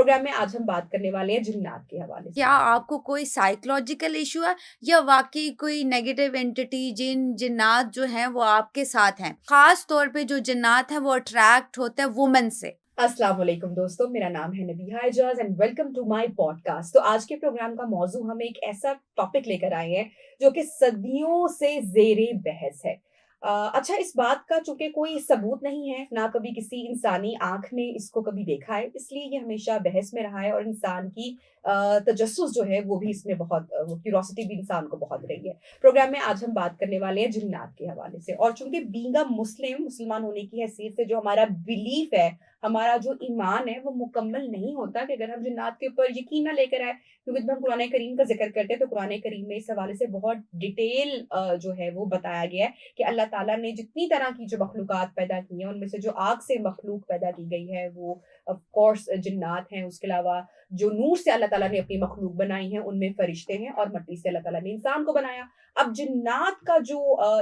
Programme में आज हम बात करने वाले हैं जिन्नात के हवाले से। क्या आपको कोई साइकोलॉजिकल इशू है या वाकई कोई नेगेटिव एंटिटी जिन्नात जो हैं वो आपके साथ हैं? खास तौर पे जो जिन्नात हैं वो अट्रैक्ट होते हैं वुमेन से। अस्सलाम वालेकुम दोस्तों, मेरा नाम है Nabiha Ejaz and welcome to my podcast. तो आज के प्रोग्राम का मौजू हम एक ऐसा टॉपिक लेकर आए हैं जो कि सदियों से ज़ेरे बहस है। अच्छा, इस बात का चूंकि कोई सबूत नहीं है, ना कभी किसी इंसानी आंख ने इसको कभी देखा है, इसलिए ये हमेशा बहस में रहा है और इंसान की तजस्सुस जो है वो भी इसमें बहुत वो क्यूरोसिटी भी इंसान को बहुत रही है। प्रोग्राम में आज हम बात करने वाले हैं जिन्नात के हवाले से, और चूंकि बीइंग अ मुसलमान होने की हैसियत से जो हमारा बिलीफ है, हमारा जो ईमान है वो मुकम्मल नहीं होता कि अगर हम जिन्नात के ऊपर यकीन ना लेकर आए। क्योंकि जब हम कुरान करीम का जिक्र करते हैं तो कुरान करीम में इस हवाले से बहुत डिटेल जो है वो बताया गया है कि अल्लाह ताला ने जितनी तरह की जो मखलूक़ात पैदा की हैं, उनमें से जो आग से मखलूक पैदा की गई है वो ऑफ कोर्स जिन्नात हैं। उसके अलावा जो नूर से अल्लाह ताला ने अपनी मखलूक बनाई हैं, उनमें फरिश्ते हैं, और मिट्टी से अल्लाह ताला ने इंसान को बनाया। अब जिन्नात का जो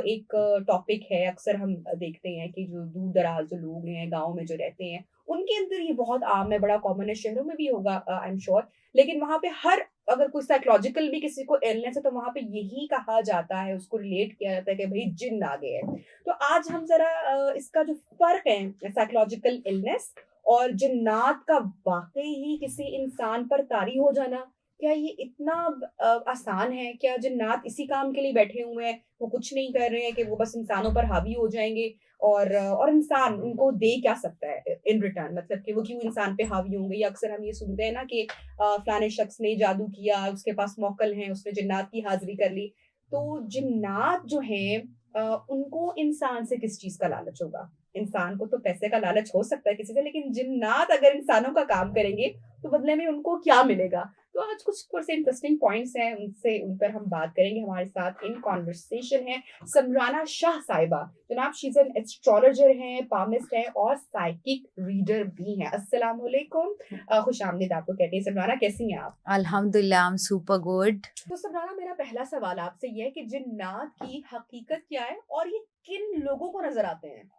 एक टॉपिक है, अक्सर हम देखते हैं कि जो दूर-दराज़ जो लोग हैं, गाँव में जो रहते हैं, उनके अंदर ये बहुत आम है, बड़ा कॉमन है, शहरों में भी होगा आई एम श्योर। लेकिन वहाँ पे हर अगर कोई साइकोलॉजिकल भी किसी को इलनेस है तो वहाँ पे यही कहा जाता है, उसको रिलेट किया जाता है कि भई जिन्न आ गए हैं। तो आज हम ज़रा इसका जो फ़र्क है साइकोलॉजिकल इलनेस और जिन्नात का वाक़ई ही किसी इंसान पर तारी हो जाना, क्या ये इतना आसान है? क्या जिन्नात इसी काम के लिए बैठे हुए हैं, वो कुछ नहीं कर रहे हैं कि वो बस इंसानों पर हावी हो जाएँगे और इंसान उनको दे क्या सकता है इन रिटर्न, मतलब कि वो क्यों इंसान पे हावी होंगे? या अक्सर हम ये सुनते हैं ना कि फलाने शख्स ने जादू किया, उसके पास मौकल हैं, उसने जिन्नात की हाज़िरी कर ली। तो जिन्नात जो हैं उनको इंसान से किस चीज़ का लालच होगा? इंसान को तो पैसे का लालच हो सकता है किसी से, लेकिन जिन्नात अगर इंसानों का काम करेंगे, तो बदले में उनको क्या मिलेगा? तो आज कुछ थोड़े से इंटरेस्टिंग पॉइंट्स हैं, उन पर हम बात करेंगे। हमारे साथ इन कन्वर्सेशन है समराना शाह साहिबा। जनाब, शी इज़ एन एस्ट्रोलॉजर हैं, पामिस्ट हैं और साइकिक रीडर भी हैं। अस्सलाम वालेकुम। खुशामदीद आपको कहते हैं। समराना, कैसी हैं आप? अल्हम्दुलिल्लाह, आई एम सुपर गुड। तो समराना, मेरा पहला सवाल आपसे ये है कि जिन्नात की हकीकत क्या है और ये किन लोगों को नज़र आते हैं?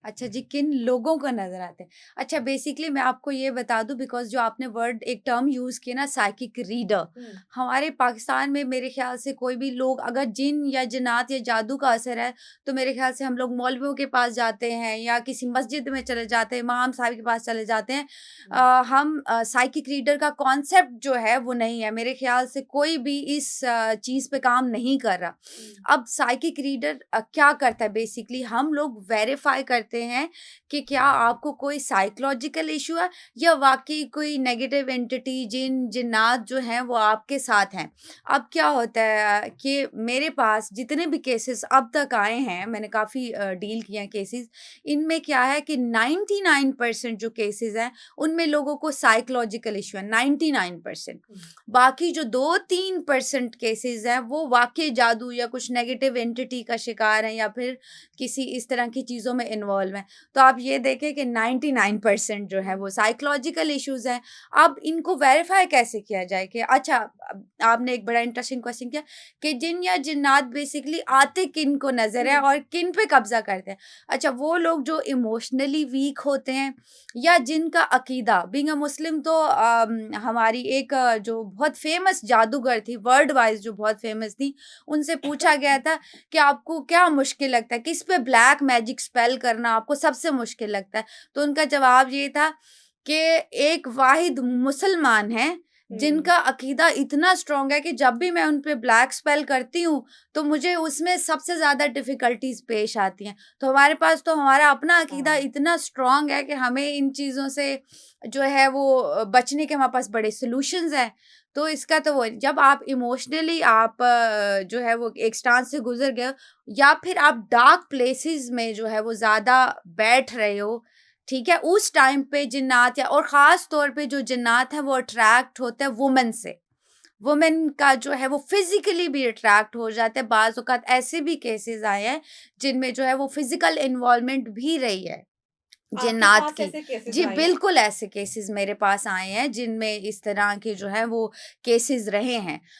अच्छा जी, किन लोगों को नज़र आते हैं? अच्छा, बेसिकली मैं आपको ये बता दूँ, बिकॉज़ जो आपने वर्ड एक टर्म यूज़ किया ना, साइकिक रीडर, हुँ, हमारे पाकिस्तान में मेरे ख़्याल से कोई भी लोग अगर जिन या जिन्नात या जादू का असर है, तो मेरे ख़्याल से हम लोग मौलवियों के पास जाते हैं या किसी मस्जिद में चले जाते हैं, इमाम साहब के पास चले जाते हैं। हुँ, हम साइकिक रीडर का कॉन्सेप्ट जो है वो नहीं है। मेरे ख़्याल से कोई भी इस चीज़ पे काम नहीं कर रहा। हुँ, अब साइकिक रीडर क्या करता है, बेसिकली हम लोग वेरीफ़ाई करते हैं कि क्या आपको कोई साइकोलॉजिकल इश्यू है या वाक़ई कोई नेगेटिव एंटिटी जिन्नात जो हैं वो आपके साथ हैं। अब क्या होता है कि मेरे पास जितने भी केसेस अब तक आए हैं, मैंने काफ़ी डील किए हैं केसेस, इनमें क्या है कि 99% जो केसेस हैं, उनमें लोगों को साइकोलॉजिकल इश्यू है, 99%। हुँ, बाकी जो 2-3% केसेस हैं, वो वाक़ई जादू या कुछ नेगेटिव एंटिटी का शिकार हैं या फिर किसी इस तरह की चीज़ों में इन्वॉल्व हैं। तो आप ये देखें कि 99% जो है हुँ, वो साइकोलॉजिकल इश्यूज़ हैं। अब इनको वेरीफ़ाई कैसे किया जाए कि अच्छा, अब आपने एक बड़ा इंटरेस्टिंग क्वेश्चन किया कि जिन या जिन्नात बेसिकली आते किन को नज़र है हुँ, और किन पे कब्ज़ा करते हैं। अच्छा, वो लोग जो इमोशनली वीक होते हैं या जिनका अकीदा, बीइंग अ मुस्लिम, तो हमारी एक जो बहुत फ़ेमस जादूगर थी, वर्ल्ड वाइज़ जो बहुत फ़ेमस थी, उनसे पूछा गया था कि आपको क्या मुश्किल लगता है? किस पे ब्लैक मैजिक स्पेल करना आपको सबसे मुश्किल लगता है? तो उनका जवाब ये था कि एक वाहिद मुसलमान हैं, हुँ, जिनका अकीदा इतना स्ट्रॉन्ग है कि जब भी मैं उन पे ब्लैक स्पेल करती हूँ, तो मुझे उसमें सबसे ज़्यादा डिफ़िकल्टीज़ पेश आती हैं। तो हमारे पास तो हमारा अपना अकीदा हाँ। इतना स्ट्रॉन्ग है कि हमें इन चीज़ों से जो है वो बचने के हमारे पास बड़े सॉल्यूशंस हैं। तो इसका तो वो जब आप इमोशनली आप जो है वो एक स्टांस से गुज़र गए हो या फिर आप डार्क प्लेसेस में जो है वो ज़्यादा बैठ रहे हो, ठीक है? उस टाइम पे जिन्नात या और ख़ास तौर पे जो जिन्नात हैं वो अट्रैक्ट होते हैं वुमेन से। वुमेन का जो है वो फिज़िकली भी अट्रैक्ट हो जाते हैं। बाज़ औक़ात ऐसे भी केसेज़ आए हैं जिनमें जो है वो फिज़िकल इन्वॉल्वमेंट भी रही है। आपके जिन्नात पास की। ऐसे केसेस जी, आए हैं? बिल्कुल ऐसे केसेज़ मेरे पास आए हैं जिनमें इस तरह के जो हैं वो केसेज़ रहे हैं।